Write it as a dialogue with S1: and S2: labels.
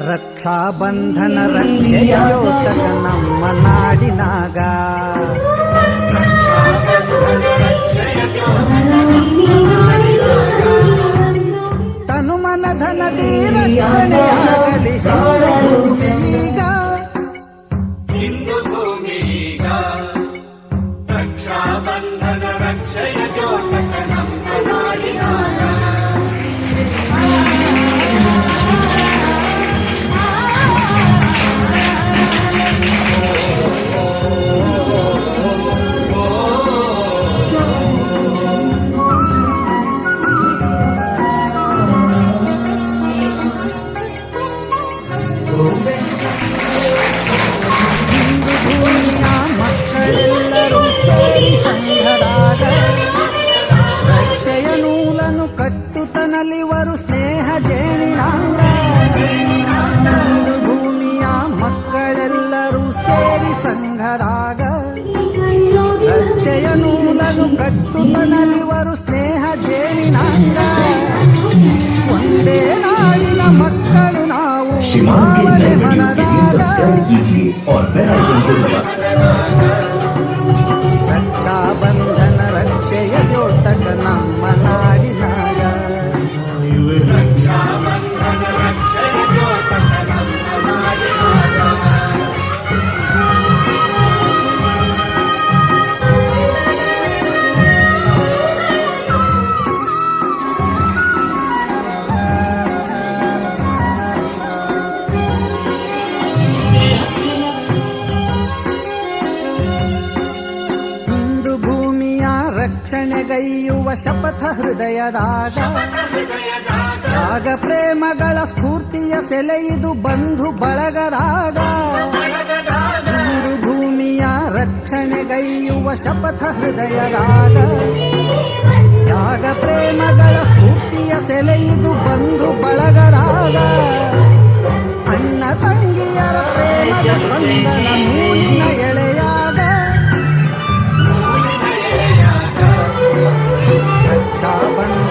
S1: ರಕ್ಷಾ ಬಂಧನ ರಕ್ಷೆಯ ಯೋತಕ ನಮ್ಮ ನಾಡಿನಾಗ ತನು ಮನ ಧನದಿ ರಕ್ಷಣೆಯಾಗಲಿ
S2: ಹಿಂದೂ ಭೂಮಿಗ ರಕ್ಷಾ ಬಂಧನ ರಕ್ಷೆಯ ದ್ಯೋತಕ ನಮ್ಮ ನಾಡಿನಾಗ
S1: ಮಕ್ಕಳೆಲ್ಲರೂ ಸೇರಿ ಸಂಘದಾಗ ರಕ್ಷೆಯ ನೂಲನ್ನು ಕಟ್ಟುತ್ತನಲಿವರು ಸ್ನೇಹ ಜೇನಿನಾಂಗ ಹಿಂದೂ ಭೂಮಿಯ ಮಕ್ಕಳೆಲ್ಲರೂ ಸೇರಿ ಸಂಘದಾಗ ರಕ್ಷೆಯ ನೂಲನ್ನು ಕಟ್ಟುತ್ತನಲಿವರು ಸ್ನೇಹ ಜೇನಿನಾಂಗ ಒಂದೇ ನಾಡಿನ ಮಕ್ಕಳು ನಾವು ಭಾವನೆ ಮನದಾಗ ರಕ್ಷಾ ಬಂಧನ ರಕ್ಷೆಯ ದ್ಯೋತಕ ನಮ್ಮ ನಾಡಿನಾಗ
S2: ರಕ್ಷಾ ಬಂಧನ ರಕ್ಷೆಯ ದ್ಯೋತಕ ನಮ್ಮ ನಾಡಿನಾಗ
S1: ರಕ್ಷಣೆಗೈಯುವ ಶಪಥ ಹೃದಯದಾಗ ತ್ಯಾಗ ಪ್ರೇಮಗಳ ಸ್ಫೂರ್ತಿಯ ಸೆಲೆಯಿದು ಬಂಧು ಬಳಗದಾಗ ಹಿಂದೂ ಭೂಮಿಯ ರಕ್ಷಣೆಗೈಯುವ ಶಪಥ ಹೃದಯದಾಗ ತ್ಯಾಗ ಪ್ರೇಮಗಳ ಸ್ಫೂರ್ತಿಯ ಸೆಲೆಯಿದು ಬಂಧು ಬಳಗದಾಗ ಅಣ್ಣ ತಂಗಿಯರ ಪ್ರೇಮದ ಸ್ಪಂದನ ನೂಲಿನ ಎಳೆಯಾಗ ರಕ್ಷಾ ಬಂಧನ